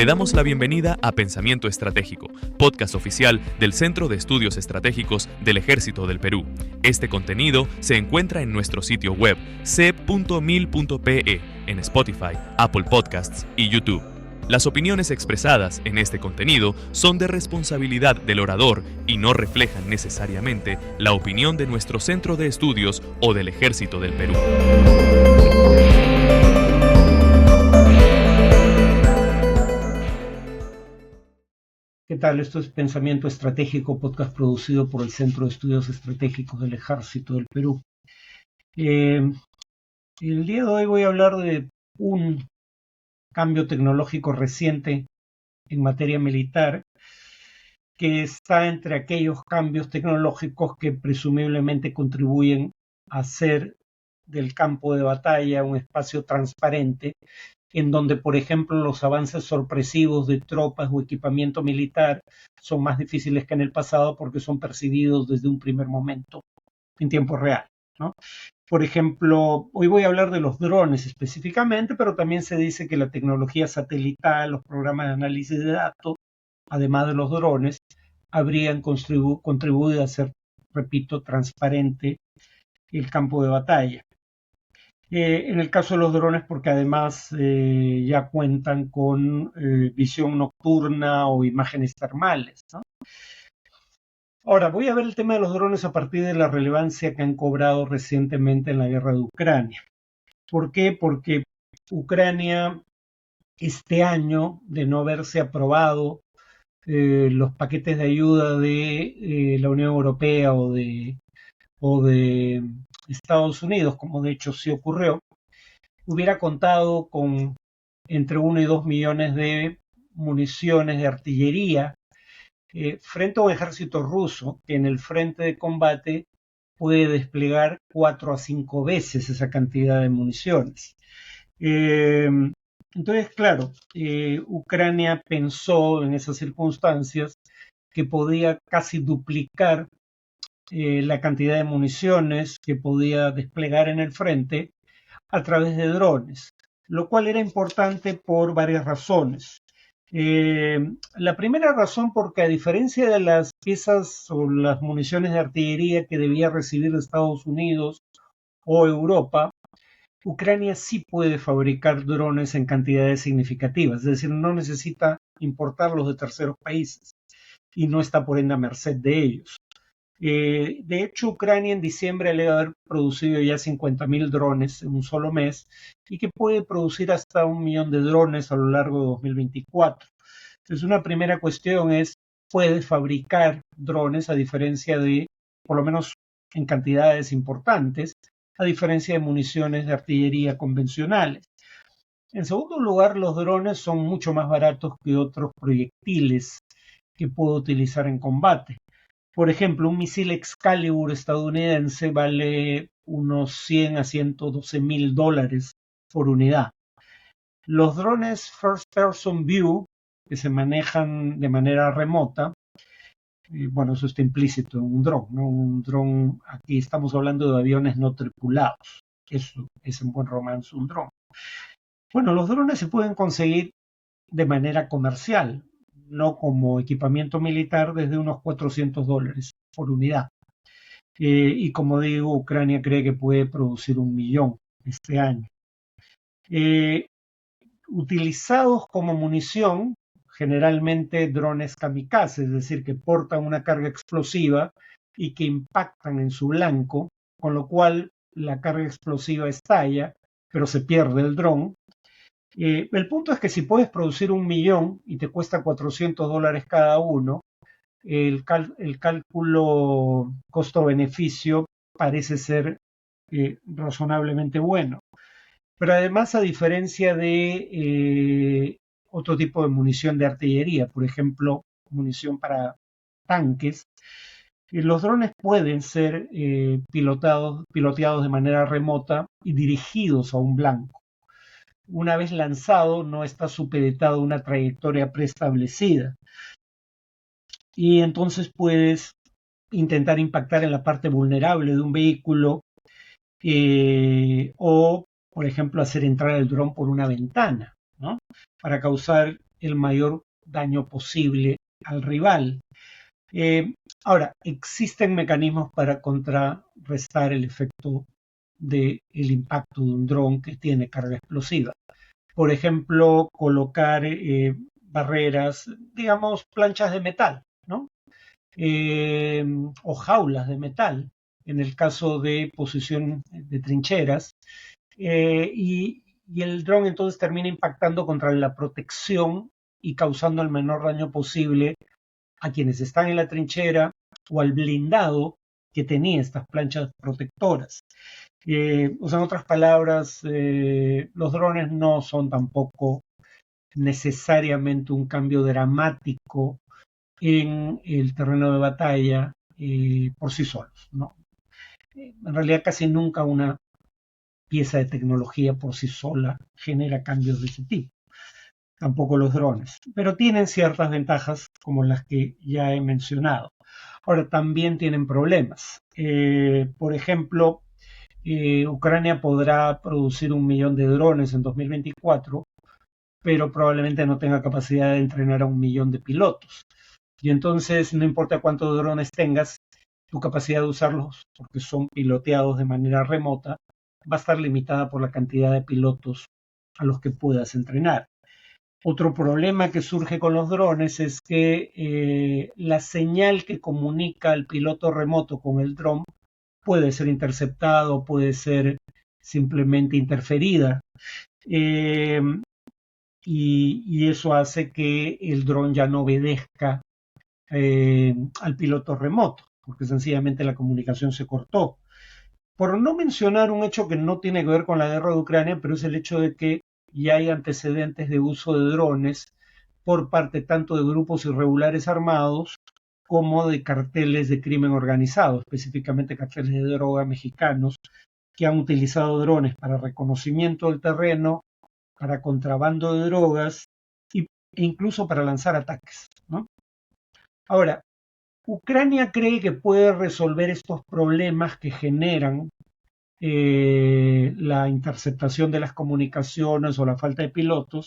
Le damos la bienvenida a Pensamiento Estratégico, podcast oficial del Centro de Estudios Estratégicos del Ejército del Perú. Este contenido se encuentra en nuestro sitio web c.mil.pe, en Spotify, Apple Podcasts y YouTube. Las opiniones expresadas en este contenido son de responsabilidad del orador y no reflejan necesariamente la opinión de nuestro Centro de Estudios o del Ejército del Perú. ¿Qué tal? Esto es Pensamiento Estratégico, podcast producido por el Centro de Estudios Estratégicos del Ejército del Perú. El día de hoy voy a hablar de un cambio tecnológico reciente en materia militar que está entre aquellos cambios tecnológicos que presumiblemente contribuyen a hacer del campo de batalla un espacio transparente en donde, por ejemplo, los avances sorpresivos de tropas o equipamiento militar son más difíciles que en el pasado porque son percibidos desde un primer momento, en tiempo real, ¿no? Por ejemplo, hoy voy a hablar de los drones específicamente, pero también se dice que la tecnología satelital, los programas de análisis de datos, además de los drones, habrían contribuido a hacer, repito, transparente el campo de batalla. En el caso de los drones, porque además ya cuentan con visión nocturna o imágenes termales, ¿no? Ahora, voy a ver el tema de los drones a partir de la relevancia que han cobrado recientemente en la guerra de Ucrania. ¿Por qué? Porque Ucrania, este año, de no haberse aprobado los paquetes de ayuda de la Unión Europea o de Estados Unidos, como de hecho sí ocurrió, hubiera contado con entre 1 y 2 millones de municiones de artillería frente a un ejército ruso que en el frente de combate puede desplegar 4 a 5 veces esa cantidad de municiones. Entonces, claro, Ucrania pensó en esas circunstancias que podía casi duplicar la cantidad de municiones que podía desplegar en el frente a través de drones, lo cual era importante por varias razones. La primera razón porque a diferencia de las piezas o las municiones de artillería que debía recibir Estados Unidos o Europa, Ucrania sí puede fabricar drones en cantidades significativas, es decir, no necesita importarlos de terceros países y no está por ende a merced de ellos. De hecho, Ucrania en diciembre alega haber producido ya 50.000 drones en un solo mes y que puede producir hasta 1 millón de drones a lo largo de 2024. Entonces, una primera cuestión es, puede fabricar drones a diferencia de, por lo menos en cantidades importantes, a diferencia de municiones de artillería convencionales. En segundo lugar, los drones son mucho más baratos que otros proyectiles que puede utilizar en combate. Por ejemplo, un misil Excalibur estadounidense vale unos 100 a 112 mil dólares por unidad. Los drones First Person View, que se manejan de manera remota, bueno, eso está implícito en un dron, ¿no? Un dron, aquí estamos hablando de aviones no tripulados. Eso es en buen romance un dron. Bueno, los drones se pueden conseguir de manera comercial, no como equipamiento militar, desde unos 400 dólares por unidad. Y como digo, Ucrania cree que puede producir 1 millón este año. Utilizados como munición, generalmente drones kamikaze, es decir, que portan una carga explosiva y que impactan en su blanco, con lo cual la carga explosiva estalla, pero se pierde el dron. El punto es que si puedes producir 1 millón y te cuesta 400 dólares cada uno, el cálculo costo-beneficio parece ser razonablemente bueno. Pero además, a diferencia de otro tipo de munición de artillería, por ejemplo, munición para tanques, los drones pueden ser piloteados de manera remota y dirigidos a un blanco. Una vez lanzado, no está supeditado a una trayectoria preestablecida. Y entonces puedes intentar impactar en la parte vulnerable de un vehículo o, por ejemplo, hacer entrar el dron por una ventana, ¿no? Para causar el mayor daño posible al rival. Ahora, existen mecanismos para contrarrestar el efecto del impacto de un dron que tiene carga explosiva. Por ejemplo, colocar barreras, digamos, planchas de metal, ¿no? O jaulas de metal, en el caso de posición de trincheras, y el dron entonces termina impactando contra la protección y causando el menor daño posible a quienes están en la trinchera o al blindado que tenía estas planchas protectoras. O sea, en otras palabras, los drones no son tampoco necesariamente un cambio dramático en el terreno de batalla por sí solos, ¿no? En realidad casi nunca una pieza de tecnología por sí sola genera cambios de ese tipo, tampoco los drones, pero tienen ciertas ventajas como las que ya he mencionado. Ahora, también tienen problemas. Por ejemplo, Ucrania podrá producir 1 millón de drones en 2024, pero probablemente no tenga capacidad de entrenar a 1 millón de pilotos. Y entonces, no importa cuántos drones tengas, tu capacidad de usarlos, porque son piloteados de manera remota, va a estar limitada por la cantidad de pilotos a los que puedas entrenar. Otro problema que surge con los drones es que la señal que comunica el piloto remoto con el dron puede ser interceptado, puede ser simplemente interferida. Y eso hace que el dron ya no obedezca al piloto remoto, porque sencillamente la comunicación se cortó. Por no mencionar un hecho que no tiene que ver con la guerra de Ucrania, pero es el hecho de que ya hay antecedentes de uso de drones por parte tanto de grupos irregulares armados como de carteles de crimen organizado, específicamente carteles de droga mexicanos, que han utilizado drones para reconocimiento del terreno, para contrabando de drogas e incluso para lanzar ataques, ¿no? Ahora, Ucrania cree que puede resolver estos problemas que generan la interceptación de las comunicaciones o la falta de pilotos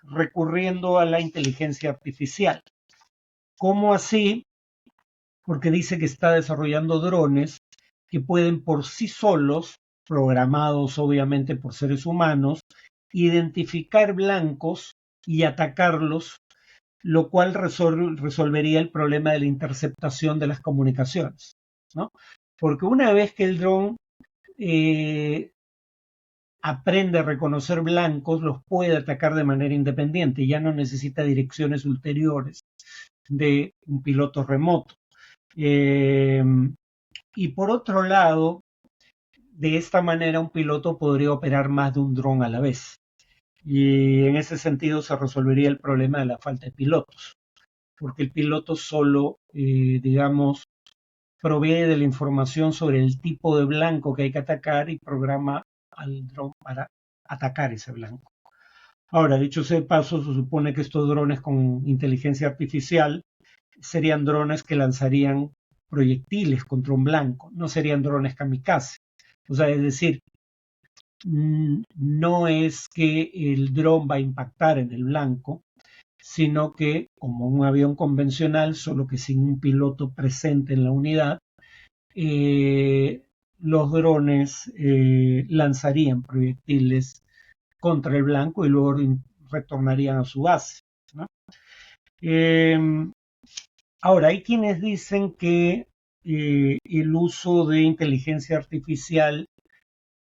recurriendo a la inteligencia artificial. ¿Cómo así? Porque dice que está desarrollando drones que pueden por sí solos, programados obviamente por seres humanos, identificar blancos y atacarlos, lo cual resolvería el problema de la interceptación de las comunicaciones, ¿no? Porque una vez que el dron aprende a reconocer blancos, los puede atacar de manera independiente, ya no necesita direcciones ulteriores de un piloto remoto. Y por otro lado, de esta manera un piloto podría operar más de un dron a la vez. Y en ese sentido se resolvería el problema de la falta de pilotos, porque el piloto solo, digamos, provee de la información sobre el tipo de blanco que hay que atacar y programa al dron para atacar ese blanco. Ahora, dicho sea de paso, se supone que estos drones con inteligencia artificial serían drones que lanzarían proyectiles contra un blanco, no serían drones kamikaze. O sea, es decir, no es que el dron va a impactar en el blanco, sino que, como un avión convencional, solo que sin un piloto presente en la unidad, los drones lanzarían proyectiles contra el blanco y luego retornarían a su base, ¿no? Ahora, hay quienes dicen que el uso de inteligencia artificial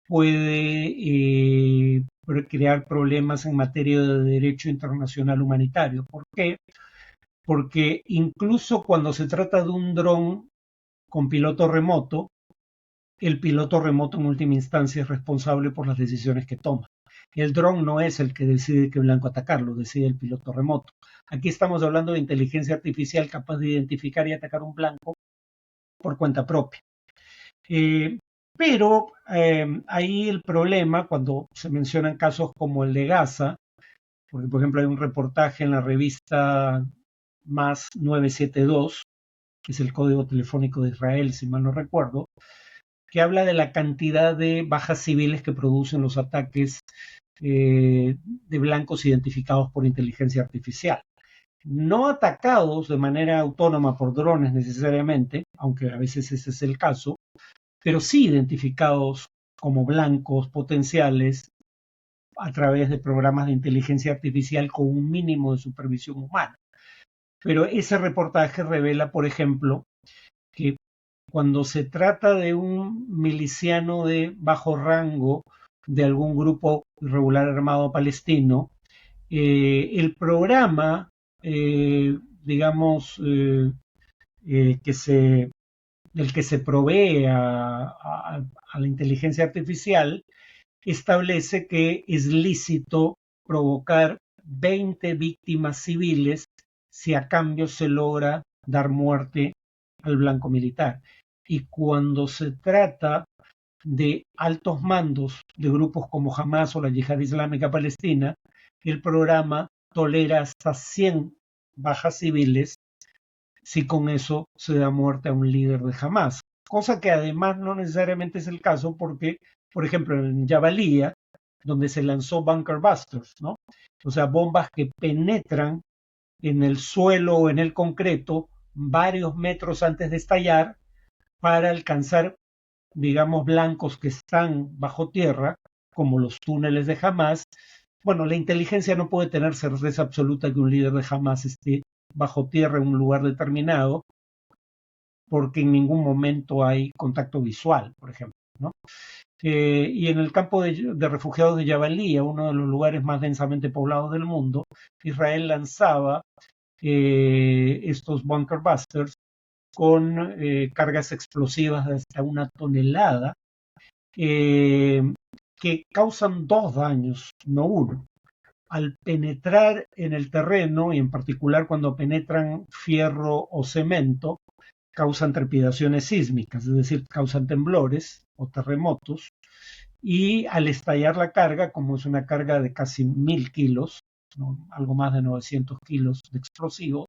puede crear problemas en materia de derecho internacional humanitario. ¿Por qué? Porque incluso cuando se trata de un dron con piloto remoto, el piloto remoto en última instancia es responsable por las decisiones que toma. El dron no es el que decide qué blanco atacar, lo decide el piloto remoto. Aquí estamos hablando de inteligencia artificial capaz de identificar y atacar un blanco por cuenta propia. Pero ahí el problema, cuando se mencionan casos como el de Gaza, porque por ejemplo hay un reportaje en la revista Más 972, que es el código telefónico de Israel, si mal no recuerdo, que habla de la cantidad de bajas civiles que producen los ataques de blancos identificados por inteligencia artificial. No atacados de manera autónoma por drones necesariamente, aunque a veces ese es el caso, pero sí identificados como blancos potenciales a través de programas de inteligencia artificial con un mínimo de supervisión humana. Pero ese reportaje revela, por ejemplo, que cuando se trata de un miliciano de bajo rango de algún grupo irregular armado palestino, el programa, digamos, del que se provee a la inteligencia artificial, establece que es lícito provocar 20 víctimas civiles si a cambio se logra dar muerte al blanco militar. Y cuando se trata de altos mandos de grupos como Hamas o la Yihad Islámica Palestina, el programa tolera hasta 100 bajas civiles si con eso se da muerte a un líder de Hamas. Cosa que además no necesariamente es el caso porque, por ejemplo, en Jabalía, donde se lanzó Bunker Busters, ¿no? O sea, bombas que penetran en el suelo o en el concreto varios metros antes de estallar para alcanzar, digamos, blancos que están bajo tierra, como los túneles de Hamas. Bueno, la inteligencia no puede tener certeza absoluta que un líder de Hamas esté bajo tierra en un lugar determinado, porque en ningún momento hay contacto visual, por ejemplo, ¿no? Y en el campo de refugiados de Jabalía, uno de los lugares más densamente poblados del mundo, Israel lanzaba estos bunker busters con cargas explosivas de hasta 1 tonelada, que causan 2 daños, no uno. Al penetrar en el terreno, y en particular cuando penetran fierro o cemento, causan trepidaciones sísmicas, es decir, causan temblores o terremotos, y al estallar la carga, como es una carga de casi 1000 kilos, ¿no? Algo más de 900 kilos de explosivo,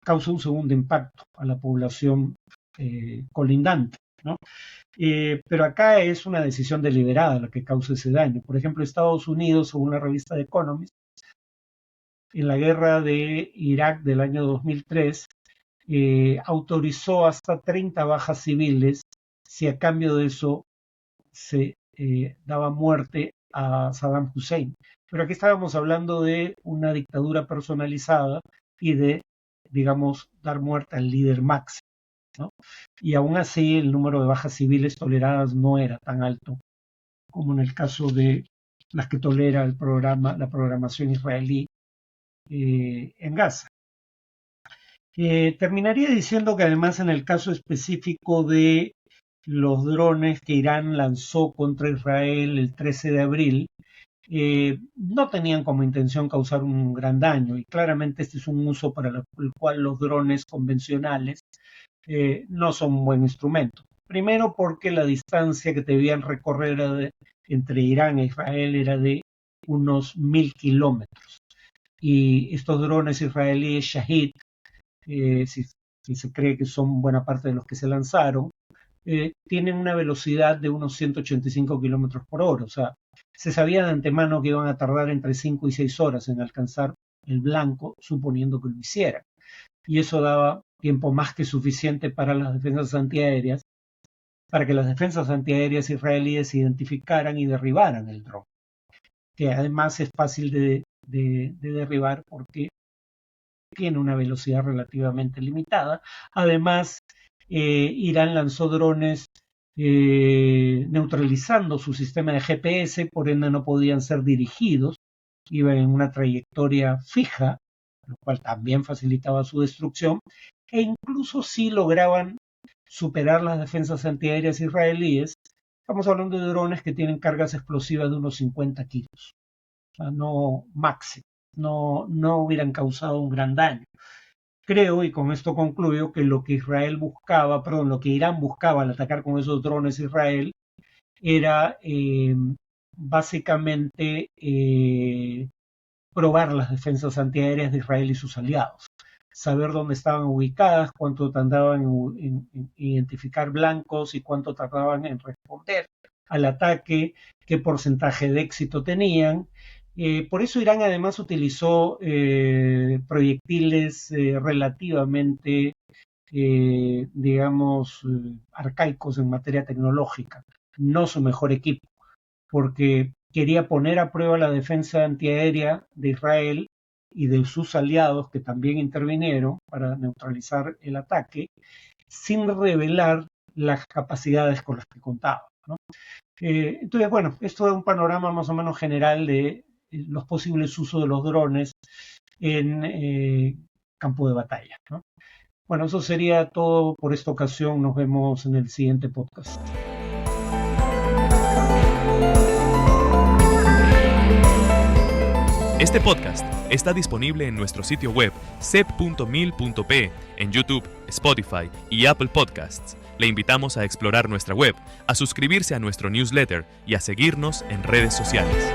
causa un segundo impacto a la población colindante, ¿no? Pero acá es una decisión deliberada la que causa ese daño. Por ejemplo, Estados Unidos, según la revista The Economist, en la guerra de Irak del año 2003, autorizó hasta 30 bajas civiles si a cambio de eso se daba muerte a Saddam Hussein. Pero aquí estábamos hablando de una dictadura personalizada y de, digamos, dar muerte al líder máximo, ¿no? Y aún así el número de bajas civiles toleradas no era tan alto como en el caso de las que tolera el programa, la programación israelí en Gaza. Terminaría diciendo que además en el caso específico de los drones que Irán lanzó contra Israel el 13 de abril, no tenían como intención causar un gran daño y claramente este es un uso para el cual los drones convencionales no son un buen instrumento. Primero porque la distancia que debían recorrer entre Irán e Israel era de unos 1000 kilómetros y estos drones israelíes Shahid, si se cree que son buena parte de los que se lanzaron, tienen una velocidad de unos 185 kilómetros por hora. O sea, se sabía de antemano que iban a tardar entre 5 y 6 horas en alcanzar el blanco, suponiendo que lo hicieran. Y eso daba tiempo más que suficiente para las defensas antiaéreas, para que las defensas antiaéreas israelíes identificaran y derribaran el dron, que además es fácil de derribar porque tiene una velocidad relativamente limitada. Además, Irán lanzó drones neutralizando su sistema de GPS, por ende no podían ser dirigidos, iban en una trayectoria fija, lo cual también facilitaba su destrucción, e incluso si lograban superar las defensas antiaéreas israelíes. Estamos hablando de drones que tienen cargas explosivas de unos 50 kilos, o sea, no máximo, no hubieran causado un gran daño. Creo, y con esto concluyo, que lo que lo que Irán buscaba al atacar con esos drones a Israel era básicamente probar las defensas antiaéreas de Israel y sus aliados, saber dónde estaban ubicadas, cuánto tardaban en identificar blancos y cuánto tardaban en responder al ataque, qué porcentaje de éxito tenían. Por eso Irán además utilizó proyectiles relativamente, digamos, arcaicos en materia tecnológica, no su mejor equipo, porque quería poner a prueba la defensa antiaérea de Israel y de sus aliados que también intervinieron para neutralizar el ataque, sin revelar las capacidades con las que contaba, ¿no? Entonces, bueno, esto es un panorama más o menos general de los posibles usos de los drones en campo de batalla, ¿no? Bueno, eso sería todo por esta ocasión. Nos vemos en el siguiente podcast. Este podcast está disponible en nuestro sitio web cep.mil.pe, en YouTube, Spotify y Apple Podcasts. Le invitamos a explorar nuestra web, a suscribirse a nuestro newsletter y a seguirnos en redes sociales.